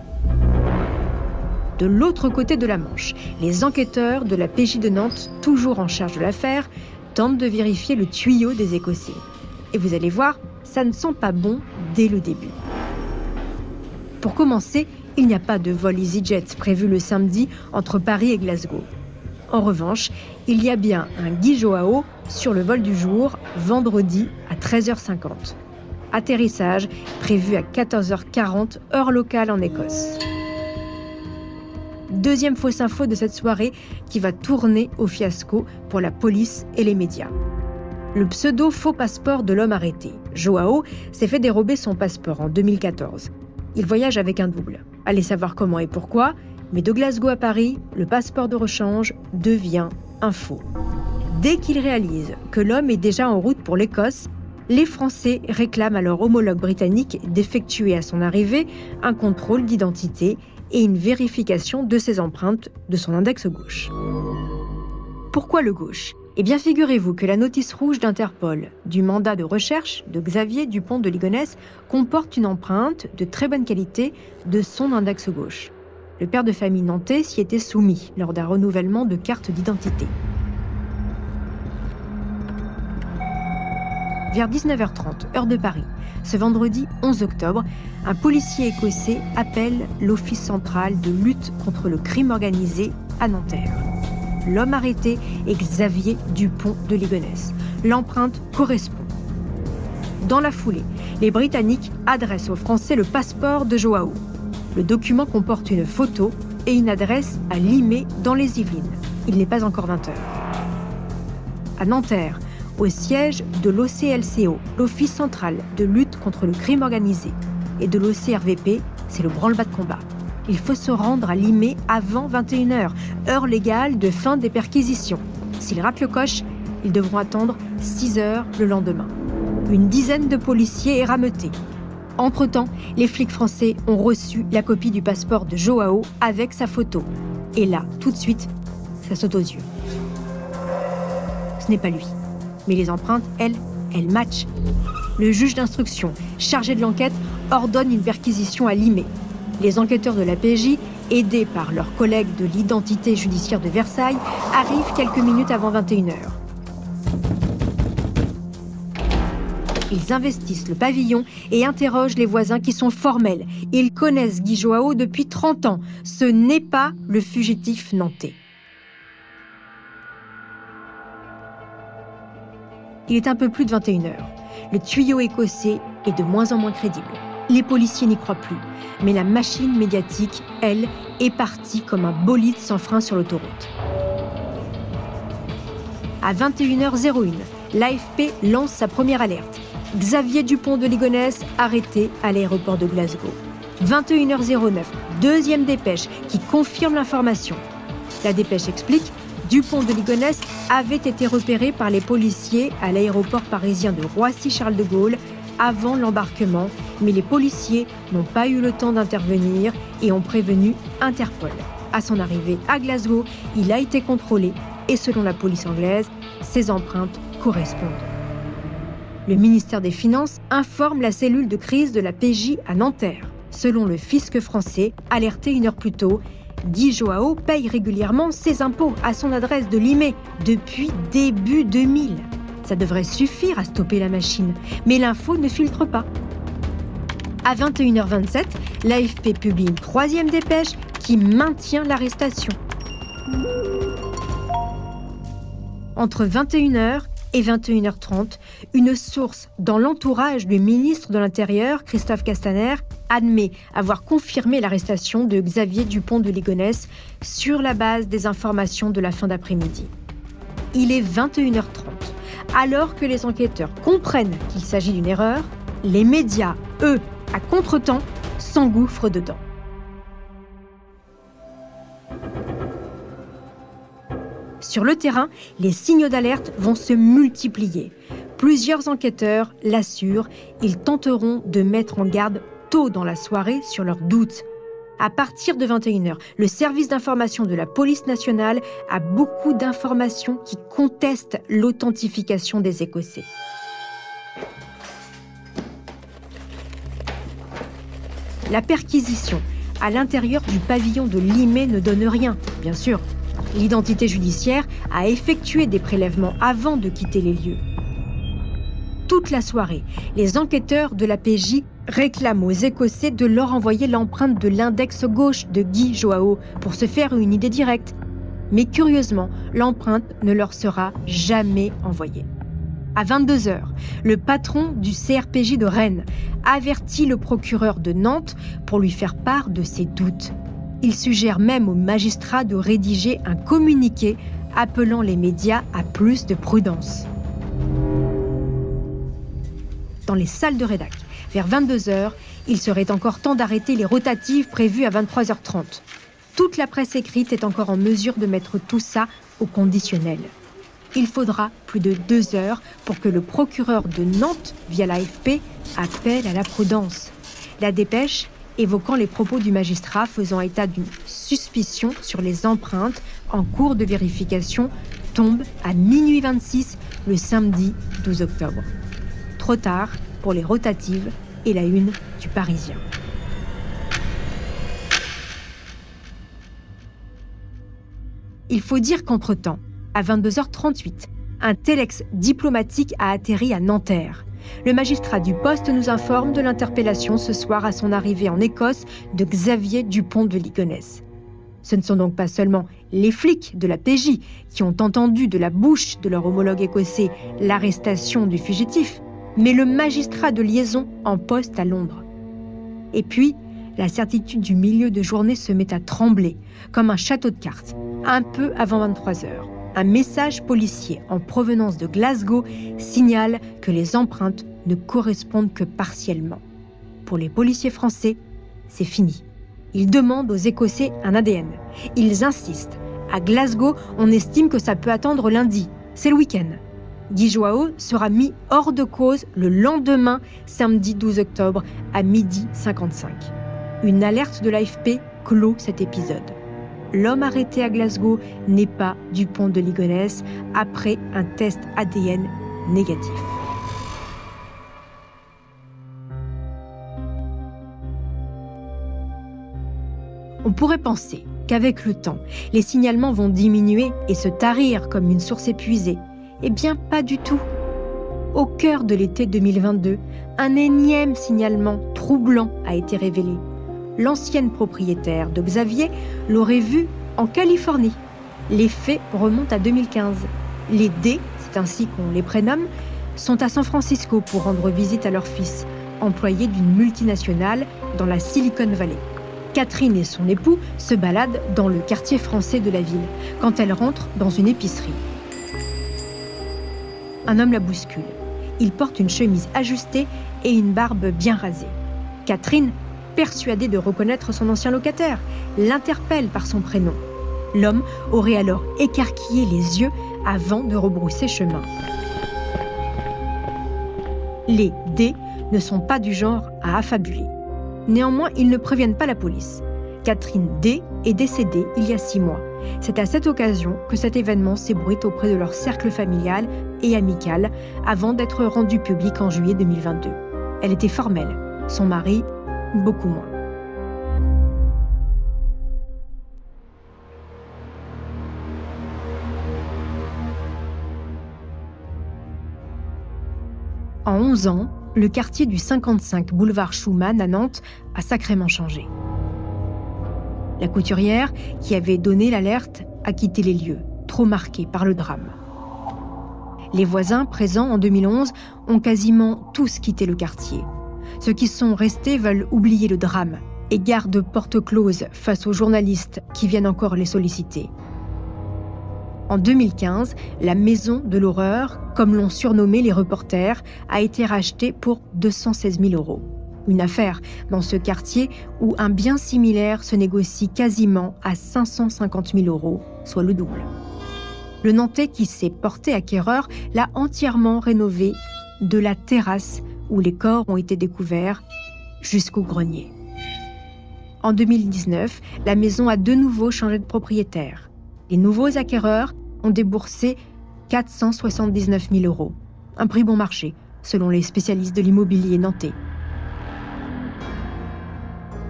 De l'autre côté de la Manche, les enquêteurs de la PJ de Nantes, toujours en charge de l'affaire, tentent de vérifier le tuyau des Écossais. Et vous allez voir, ça ne sent pas bon dès le début. Pour commencer, il n'y a pas de vol EasyJet prévu le samedi entre Paris et Glasgow. En revanche, il y a bien un Guy Joao sur le vol du jour, vendredi à 13h50. Atterrissage prévu à 14h40, heure locale en Écosse. Deuxième fausse info de cette soirée qui va tourner au fiasco pour la police et les médias. Le pseudo-faux passeport de l'homme arrêté. Joao s'est fait dérober son passeport en 2014. Il voyage avec un double. Allez savoir comment et pourquoi, mais de Glasgow à Paris, le passeport de rechange devient un faux. Dès qu'il réalise que l'homme est déjà en route pour l'Écosse, les Français réclament à leur homologue britannique d'effectuer à son arrivée un contrôle d'identité et une vérification de ses empreintes de son index gauche. Pourquoi le gauche ? Eh bien, figurez-vous que la notice rouge d'Interpol du mandat de recherche de Xavier Dupont de Ligonnès comporte une empreinte de très bonne qualité de son index gauche. Le père de famille nantais s'y était soumis lors d'un renouvellement de carte d'identité. Vers 19h30, heure de Paris, ce vendredi 11 octobre, un policier écossais appelle l'Office central de lutte contre le crime organisé à Nanterre. L'homme arrêté est Xavier Dupont de Ligonnès. L'empreinte correspond. Dans la foulée, les Britanniques adressent aux Français le passeport de Joao. Le document comporte une photo et une adresse à Limay dans les Yvelines. Il n'est pas encore 20h. À Nanterre, au siège de l'OCLCO, l'Office central de lutte contre le crime organisé, et de l'OCRVP, c'est le branle-bas de combat. Il faut se rendre à Limay avant 21h, heure légale de fin des perquisitions. S'ils ratent le coche, ils devront attendre 6 heures le lendemain. Une dizaine de policiers est rameutée. Entre-temps, les flics français ont reçu la copie du passeport de Joao avec sa photo. Et là, tout de suite, ça saute aux yeux. Ce n'est pas lui. Mais les empreintes, elles matchent. Le juge d'instruction, chargé de l'enquête, ordonne une perquisition à Limay. Les enquêteurs de la PJ, aidés par leurs collègues de l'identité judiciaire de Versailles, arrivent quelques minutes avant 21h. Ils investissent le pavillon et interrogent les voisins qui sont formels. Ils connaissent Guy Joao depuis 30 ans. Ce n'est pas le fugitif nantais. Il est un peu plus de 21h. Le tuyau écossais est de moins en moins crédible. Les policiers n'y croient plus. Mais la machine médiatique, elle, est partie comme un bolide sans frein sur l'autoroute. À 21h01, l'AFP lance sa première alerte. Xavier Dupont de Ligonnès arrêté à l'aéroport de Glasgow. 21h09, deuxième dépêche qui confirme l'information. La dépêche explique Dupont de Ligonnès avait été repéré par les policiers à l'aéroport parisien de Roissy-Charles de Gaulle avant l'embarquement, mais les policiers n'ont pas eu le temps d'intervenir et ont prévenu Interpol. À son arrivée à Glasgow, il a été contrôlé et selon la police anglaise, ses empreintes correspondent. Le ministère des Finances informe la cellule de crise de la PJ à Nanterre. Selon le fisc français, alerté 1 heure plus tôt, Guy Joao paye régulièrement ses impôts à son adresse de Limay depuis début 2000. Ça devrait suffire à stopper la machine, mais l'info ne filtre pas. À 21h27, l'AFP publie une troisième dépêche qui maintient l'arrestation. Entre 21h et 21h30, une source dans l'entourage du ministre de l'Intérieur, Christophe Castaner, admet avoir confirmé l'arrestation de Xavier Dupont de Ligonnès sur la base des informations de la fin d'après-midi. Il est 21h30. Alors que les enquêteurs comprennent qu'il s'agit d'une erreur, les médias, eux, à contretemps, s'engouffrent dedans. Sur le terrain, les signaux d'alerte vont se multiplier. Plusieurs enquêteurs l'assurent, ils tenteront de mettre en garde tôt dans la soirée sur leurs doutes. À partir de 21h, le service d'information de la police nationale a beaucoup d'informations qui contestent l'authentification des Écossais. La perquisition à l'intérieur du pavillon de Limay ne donne rien, bien sûr. L'identité judiciaire a effectué des prélèvements avant de quitter les lieux. Toute la soirée, les enquêteurs de la PJ réclament aux Écossais de leur envoyer l'empreinte de l'index gauche de Guy Joao pour se faire une idée directe. Mais curieusement, l'empreinte ne leur sera jamais envoyée. À 22h, le patron du CRPJ de Rennes avertit le procureur de Nantes pour lui faire part de ses doutes. Il suggère même aux magistrats de rédiger un communiqué appelant les médias à plus de prudence. Dans les salles de rédac, vers 22h, il serait encore temps d'arrêter les rotatives prévues à 23h30. Toute la presse écrite est encore en mesure de mettre tout ça au conditionnel. Il faudra plus de 2 heures pour que le procureur de Nantes, via l'AFP, appelle à la prudence. La dépêche, évoquant les propos du magistrat faisant état d'une suspicion sur les empreintes en cours de vérification, tombe à minuit 26 le samedi 12 octobre. Trop tard pour les rotatives et la une du Parisien. Il faut dire qu'entre-temps, à 22h38, un téléx diplomatique a atterri à Nanterre. Le magistrat du poste nous informe de l'interpellation ce soir à son arrivée en Écosse de Xavier Dupont de Ligonnès. Ce ne sont donc pas seulement les flics de la PJ qui ont entendu de la bouche de leur homologue écossais l'arrestation du fugitif, mais le magistrat de liaison en poste à Londres. Et puis, la certitude du milieu de journée se met à trembler, comme un château de cartes. Un peu avant 23h, un message policier en provenance de Glasgow signale que les empreintes ne correspondent que partiellement. Pour les policiers français, c'est fini. Ils demandent aux Écossais un ADN. Ils insistent. À Glasgow, on estime que ça peut attendre lundi. C'est le week-end. Guy Joao sera mis hors de cause le lendemain, samedi 12 octobre, à 12h55. Une alerte de l'AFP clôt cet épisode. L'homme arrêté à Glasgow n'est pas Dupont de Ligonnès après un test ADN négatif. On pourrait penser qu'avec le temps, les signalements vont diminuer et se tarir comme une source épuisée. Eh bien, pas du tout. Au cœur de l'été 2022, un énième signalement troublant a été révélé. L'ancienne propriétaire de Xavier l'aurait vu en Californie. Les faits remontent à 2015. Les D, c'est ainsi qu'on les prénomme, sont à San Francisco pour rendre visite à leur fils, employé d'une multinationale dans la Silicon Valley. Catherine et son époux se baladent dans le quartier français de la ville quand elle rentre dans une épicerie. Un homme la bouscule. Il porte une chemise ajustée et une barbe bien rasée. Catherine, persuadée de reconnaître son ancien locataire, l'interpelle par son prénom. L'homme aurait alors écarquillé les yeux avant de rebrousser chemin. Les D ne sont pas du genre à affabuler. Néanmoins, ils ne préviennent pas la police. Catherine D est décédée il y a 6 mois. C'est à cette occasion que cet événement s'ébruite auprès de leur cercle familial et amical avant d'être rendu public en juillet 2022. Elle était formelle, son mari, beaucoup moins. En 11 ans, le quartier du 55 boulevard Schumann à Nantes a sacrément changé. La couturière, qui avait donné l'alerte, a quitté les lieux, trop marquée par le drame. Les voisins présents en 2011 ont quasiment tous quitté le quartier. Ceux qui sont restés veulent oublier le drame et gardent porte close face aux journalistes qui viennent encore les solliciter. En 2015, la Maison de l'Horreur, comme l'ont surnommé les reporters, a été rachetée pour 216 000 €. Une affaire dans ce quartier où un bien similaire se négocie quasiment à 550 000 €, soit le double. Le Nantais qui s'est porté acquéreur l'a entièrement rénové, de la terrasse où les corps ont été découverts jusqu'au grenier. En 2019, la maison a de nouveau changé de propriétaire. Les nouveaux acquéreurs ont déboursé 479 000 €, un prix bon marché, selon les spécialistes de l'immobilier nantais.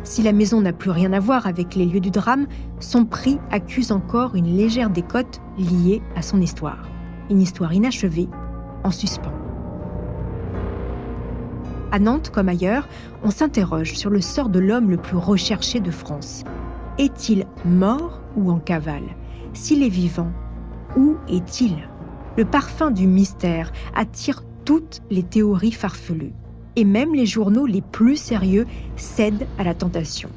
Si la maison n'a plus rien à voir avec les lieux du drame, son prix accuse encore une légère décote liée à son histoire. Une histoire inachevée, en suspens. À Nantes comme ailleurs, on s'interroge sur le sort de l'homme le plus recherché de France. Est-il mort ou en cavale ? S'il est vivant, où est-il ? Le parfum du mystère attire toutes les théories farfelues. Et même les journaux les plus sérieux cèdent à la tentation.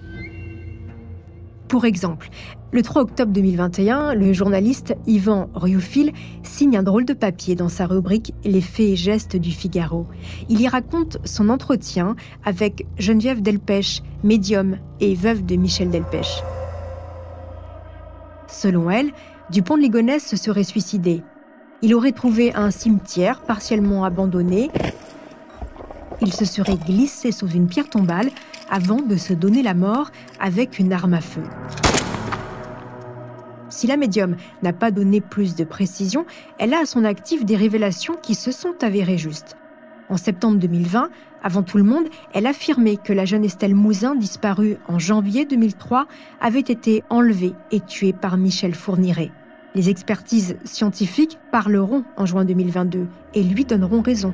Pour exemple, le 3 octobre 2021, le journaliste Yvan Rioufil signe un drôle de papier dans sa rubrique « Les faits et gestes du Figaro ». Il y raconte son entretien avec Geneviève Delpech, médium et veuve de Michel Delpech. Selon elle, Dupont de Ligonnès se serait suicidé. Il aurait trouvé un cimetière partiellement abandonné. Il se serait glissé sous une pierre tombale avant de se donner la mort avec une arme à feu. Si la médium n'a pas donné plus de précisions, elle a à son actif des révélations qui se sont avérées justes. En septembre 2020, avant tout le monde, elle affirmait que la jeune Estelle Mouzin, disparue en janvier 2003, avait été enlevée et tuée par Michel Fourniret. Les expertises scientifiques parleront en juin 2022 et lui donneront raison.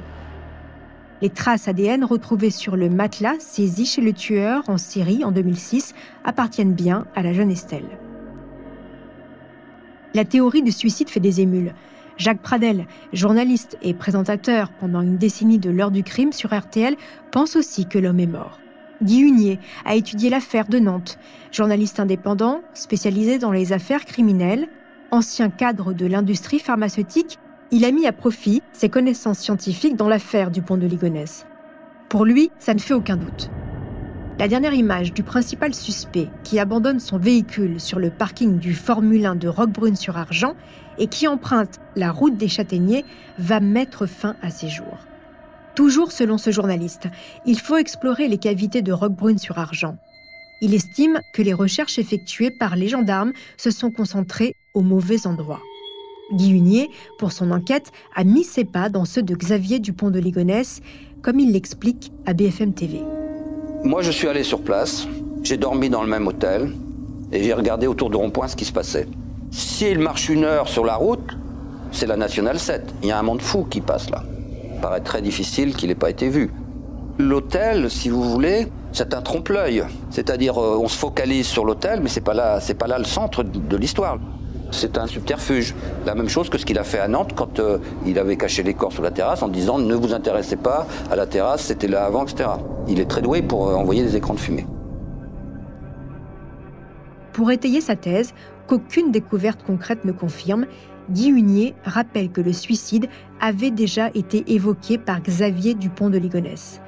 Les traces ADN retrouvées sur le matelas saisi chez le tueur en Syrie en 2006 appartiennent bien à la jeune Estelle. La théorie du suicide fait des émules. Jacques Pradel, journaliste et présentateur pendant une décennie de l'heure du crime sur RTL, pense aussi que l'homme est mort. Guy Hunier a étudié l'affaire de Nantes. Journaliste indépendant, spécialisé dans les affaires criminelles, ancien cadre de l'industrie pharmaceutique, il a mis à profit ses connaissances scientifiques dans l'affaire Dupont de Ligonnès. Pour lui, ça ne fait aucun doute. La dernière image du principal suspect qui abandonne son véhicule sur le parking du Formule 1 de Roquebrune-sur-Argens et qui emprunte la route des Châtaigniers va mettre fin à ses jours. Toujours selon ce journaliste, il faut explorer les cavités de Roquebrune-sur-Argens. Il estime que les recherches effectuées par les gendarmes se sont concentrées au mauvais endroit. Guy Hunier, pour son enquête, a mis ses pas dans ceux de Xavier Dupont de Ligonnès, comme il l'explique à BFM TV. Moi, je suis allé sur place, j'ai dormi dans le même hôtel et j'ai regardé autour du rond-point ce qui se passait. S'il marche 1 heure sur la route, c'est la Nationale 7. Il y a un monde fou qui passe là. paraît très difficile qu'il n'ait pas été vu. L'autel, si vous voulez, c'est un trompe-l'œil. C'est-à-dire, on se focalise sur l'autel, mais c'est pas là le centre de l'histoire. C'est un subterfuge. La même chose que ce qu'il a fait à Nantes quand il avait caché les corps sous la terrasse en disant « ne vous intéressez pas à la terrasse, c'était là avant, etc. » Il est très doué pour envoyer des écrans de fumée. Pour étayer sa thèse, qu'aucune découverte concrète ne confirme, Guy Hunier rappelle que le suicide avait déjà été évoqué par Xavier Dupont de Ligonnès.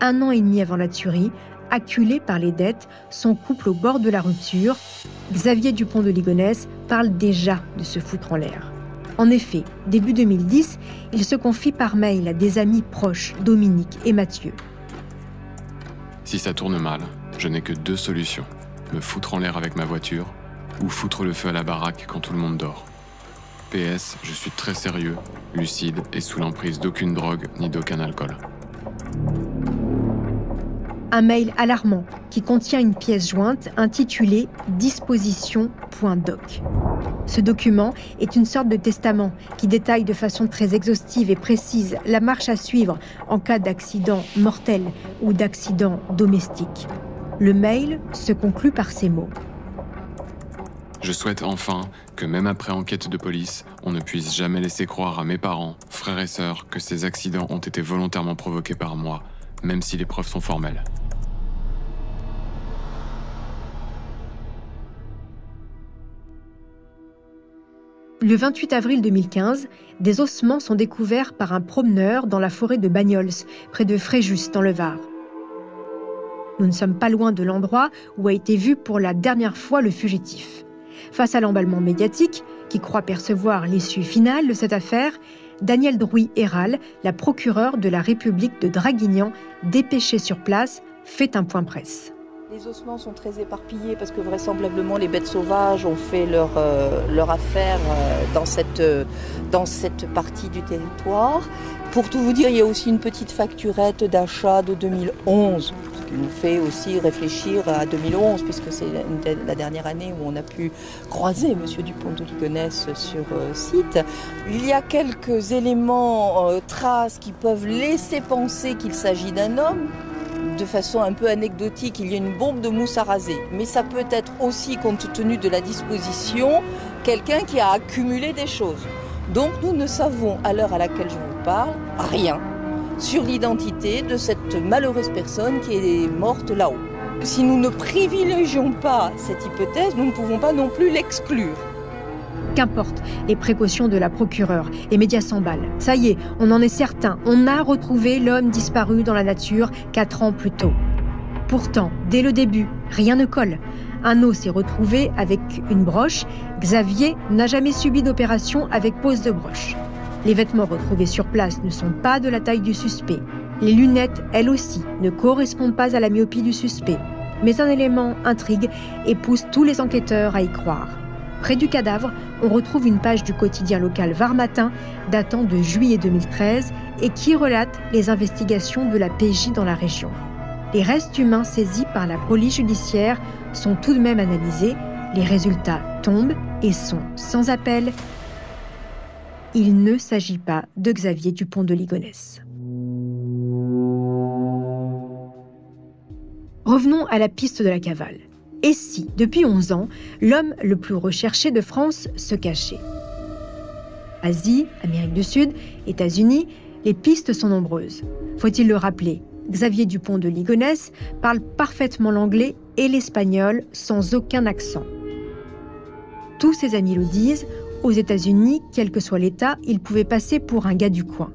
1 an et demi avant la tuerie, acculé par les dettes, son couple au bord de la rupture, Xavier Dupont de Ligonnès parle déjà de se foutre en l'air. En effet, début 2010, il se confie par mail à des amis proches, Dominique et Mathieu. Si ça tourne mal, je n'ai que 2 solutions. Me foutre en l'air avec ma voiture ou foutre le feu à la baraque quand tout le monde dort. PS, je suis très sérieux, lucide et sous l'emprise d'aucune drogue ni d'aucun alcool. Un mail alarmant qui contient une pièce jointe intitulée « Disposition.doc ». Ce document est une sorte de testament qui détaille de façon très exhaustive et précise la marche à suivre en cas d'accident mortel ou d'accident domestique. Le mail se conclut par ces mots. Je souhaite enfin que même après enquête de police, on ne puisse jamais laisser croire à mes parents, frères et sœurs que ces accidents ont été volontairement provoqués par moi, même si les preuves sont formelles. Le 28 avril 2015, des ossements sont découverts par un promeneur dans la forêt de Bagnols, près de Fréjus, dans le Var. Nous ne sommes pas loin de l'endroit où a été vu pour la dernière fois le fugitif. Face à l'emballement médiatique, qui croit percevoir l'issue finale de cette affaire, Danielle Drouy-Héral, la procureure de la République de Draguignan, dépêchée sur place, fait un point presse. Les ossements sont très éparpillés parce que vraisemblablement les bêtes sauvages ont fait leur affaire dans cette partie du territoire. Pour tout vous dire, il y a aussi une petite facturette d'achat de 2011, ce qui nous fait aussi réfléchir à 2011, puisque c'est la dernière année où on a pu croiser M. Dupont de Ligonnès sur site. Il y a quelques éléments, traces qui peuvent laisser penser qu'il s'agit d'un homme. De façon un peu anecdotique, il y a une bombe de mousse à raser. Mais ça peut être aussi, compte tenu de la disposition, quelqu'un qui a accumulé des choses. Donc nous ne savons, à l'heure à laquelle je vous parle, rien sur l'identité de cette malheureuse personne qui est morte là-haut. Si nous ne privilégions pas cette hypothèse, nous ne pouvons pas non plus l'exclure. Qu'importe les précautions de la procureure, les médias s'emballent. Ça y est, on en est certain, on a retrouvé l'homme disparu dans la nature 4 ans plus tôt. Pourtant, dès le début, rien ne colle. Un os s'est retrouvé avec une broche. Xavier n'a jamais subi d'opération avec pose de broche. Les vêtements retrouvés sur place ne sont pas de la taille du suspect. Les lunettes, elles aussi, ne correspondent pas à la myopie du suspect. Mais un élément intrigue et pousse tous les enquêteurs à y croire. Près du cadavre, on retrouve une page du quotidien local Var Matin datant de juillet 2013 et qui relate les investigations de la PJ dans la région. Les restes humains saisis par la police judiciaire sont tout de même analysés. Les résultats tombent et sont sans appel. Il ne s'agit pas de Xavier Dupont de Ligonnès. Revenons à la piste de la cavale. Et si, depuis 11 ans, l'homme le plus recherché de France se cachait ? Asie, Amérique du Sud, États-Unis, les pistes sont nombreuses. Faut-il le rappeler, Xavier Dupont de Ligonnès parle parfaitement l'anglais et l'espagnol sans aucun accent. Tous ses amis le disent, aux États-Unis, quel que soit l'État, il pouvait passer pour un gars du coin.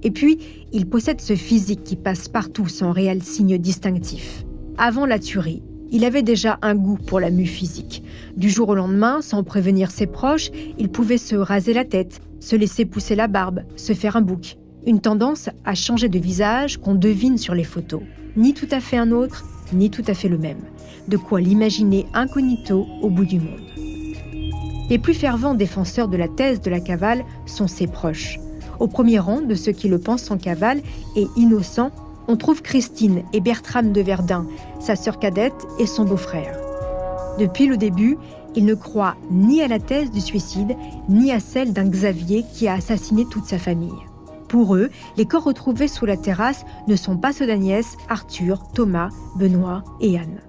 Et puis, il possède ce physique qui passe partout sans réel signe distinctif. Avant la tuerie, il avait déjà un goût pour la mue physique. Du jour au lendemain, sans prévenir ses proches, il pouvait se raser la tête, se laisser pousser la barbe, se faire un bouc. Une tendance à changer de visage qu'on devine sur les photos. Ni tout à fait un autre, ni tout à fait le même. De quoi l'imaginer incognito au bout du monde. Les plus fervents défenseurs de la thèse de la cavale sont ses proches. Au premier rang de ceux qui le pensent en cavale et innocent, on trouve Christine et Bertram de Verdun, sa sœur cadette et son beau-frère. Depuis le début, ils ne croient ni à la thèse du suicide, ni à celle d'un Xavier qui a assassiné toute sa famille. Pour eux, les corps retrouvés sous la terrasse ne sont pas ceux d'Agnès, Arthur, Thomas, Benoît et Anne.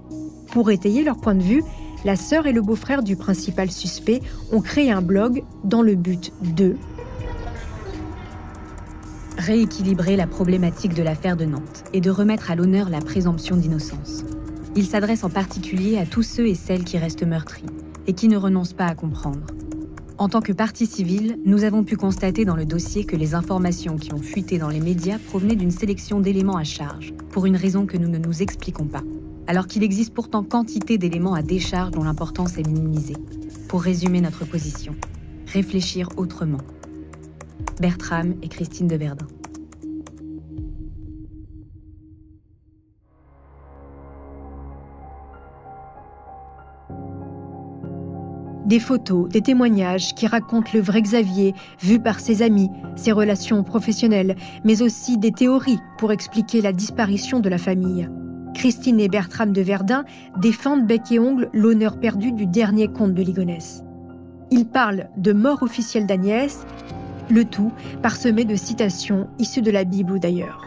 Pour étayer leur point de vue, la sœur et le beau-frère du principal suspect ont créé un blog dans le but de rééquilibrer la problématique de l'affaire de Nantes et de remettre à l'honneur la présomption d'innocence. Il s'adresse en particulier à tous ceux et celles qui restent meurtris et qui ne renoncent pas à comprendre. En tant que partie civile, nous avons pu constater dans le dossier que les informations qui ont fuité dans les médias provenaient d'une sélection d'éléments à charge, pour une raison que nous ne nous expliquons pas, alors qu'il existe pourtant quantité d'éléments à décharge dont l'importance est minimisée. Pour résumer notre position, réfléchir autrement. Bertram et Christine de Verdun. Des photos, des témoignages qui racontent le vrai Xavier, vu par ses amis, ses relations professionnelles, mais aussi des théories pour expliquer la disparition de la famille. Christine et Bertram de Verdun défendent bec et ongle l'honneur perdu du dernier comte de Ligonnès. Ils parlent de mort officielle d'Agnès, le tout parsemé de citations issues de la Bible ou d'ailleurs.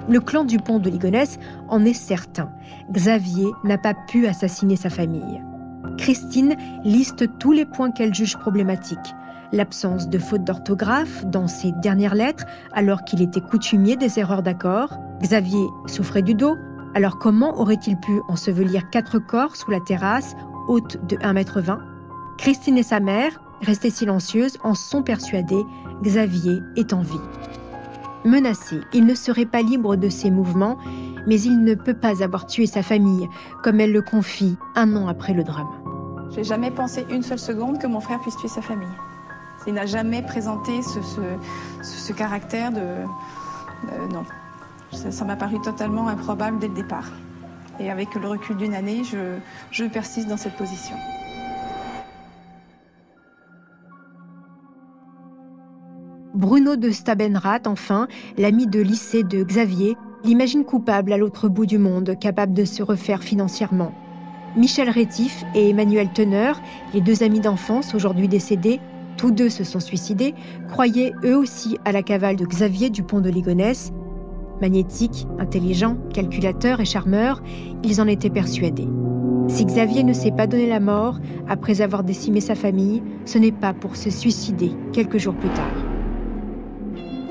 Le clan Dupont de Ligonnès en est certain. Xavier n'a pas pu assassiner sa famille. Christine liste tous les points qu'elle juge problématiques. L'absence de fautes d'orthographe dans ses dernières lettres, alors qu'il était coutumier des erreurs d'accord. Xavier souffrait du dos, alors comment aurait-il pu ensevelir 4 corps sous la terrasse, haute de 1,20 m? Christine et sa mère, restées silencieuses, en sont persuadées, Xavier est en vie. Menacé, il ne serait pas libre de ses mouvements, mais il ne peut pas avoir tué sa famille, comme elle le confie 1 an après le drame. J'ai jamais pensé une seule seconde que mon frère puisse tuer sa famille. Il n'a jamais présenté ce caractère de... non. Ça m'a paru totalement improbable dès le départ. Et avec le recul d'une année, je persiste dans cette position. Bruno de Stabenrath, enfin, l'ami de lycée de Xavier, l'imagine coupable à l'autre bout du monde, capable de se refaire financièrement. Michel Rétif et Emmanuel Teneur, les 2 amis d'enfance aujourd'hui décédés, tous 2 se sont suicidés, croyaient eux aussi à la cavale de Xavier Dupont de Ligonnès. Magnétique, intelligent, calculateur et charmeur, ils en étaient persuadés. Si Xavier ne s'est pas donné la mort après avoir décimé sa famille, ce n'est pas pour se suicider quelques jours plus tard.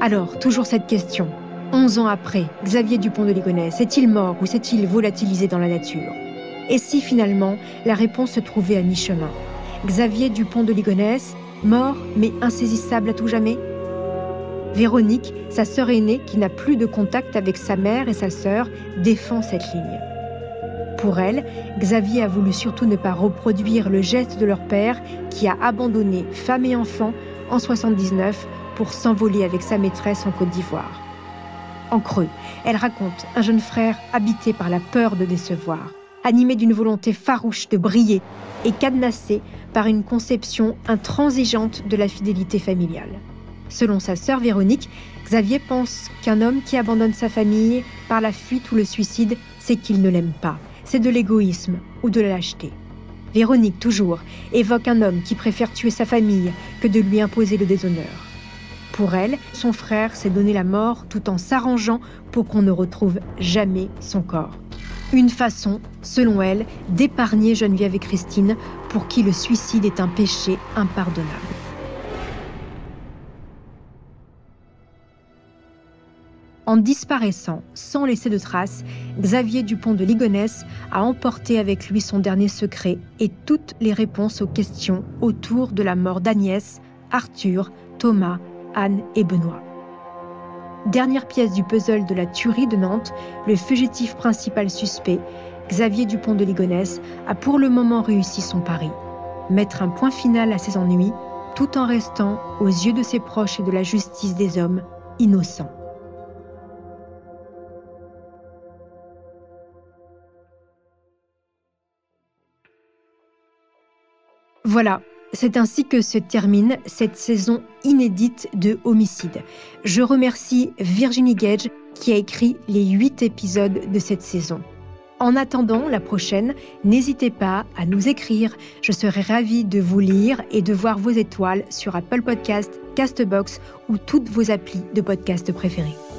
Alors, toujours cette question. 11 ans après, Xavier Dupont de Ligonnès est-il mort ou s'est-il volatilisé dans la nature? Et si finalement, la réponse se trouvait à mi-chemin? Xavier Dupont de Ligonnès, mort mais insaisissable à tout jamais? Véronique, sa sœur aînée, qui n'a plus de contact avec sa mère et sa sœur, défend cette ligne. Pour elle, Xavier a voulu surtout ne pas reproduire le geste de leur père qui a abandonné femme et enfants en 1979 pour s'envoler avec sa maîtresse en Côte d'Ivoire. En creux, elle raconte un jeune frère habité par la peur de décevoir, animé d'une volonté farouche de briller et cadenassé par une conception intransigeante de la fidélité familiale. Selon sa sœur Véronique, Xavier pense qu'un homme qui abandonne sa famille par la fuite ou le suicide, c'est qu'il ne l'aime pas. C'est de l'égoïsme ou de la lâcheté. Véronique, toujours, évoque un homme qui préfère tuer sa famille que de lui imposer le déshonneur. Pour elle, son frère s'est donné la mort tout en s'arrangeant pour qu'on ne retrouve jamais son corps. Une façon, selon elle, d'épargner Geneviève et Christine, pour qui le suicide est un péché impardonnable. En disparaissant, sans laisser de traces, Xavier Dupont de Ligonnès a emporté avec lui son dernier secret et toutes les réponses aux questions autour de la mort d'Agnès, Arthur, Thomas, Anne et Benoît. Dernière pièce du puzzle de la tuerie de Nantes, le fugitif principal suspect, Xavier Dupont de Ligonnès, a pour le moment réussi son pari. Mettre un point final à ses ennuis, tout en restant, aux yeux de ses proches et de la justice des hommes, innocent. Voilà. C'est ainsi que se termine cette saison inédite de Homicide. Je remercie Virginie Gage qui a écrit les 8 épisodes de cette saison. En attendant la prochaine, n'hésitez pas à nous écrire. Je serai ravie de vous lire et de voir vos étoiles sur Apple Podcasts, Castbox ou toutes vos applis de podcast préférées.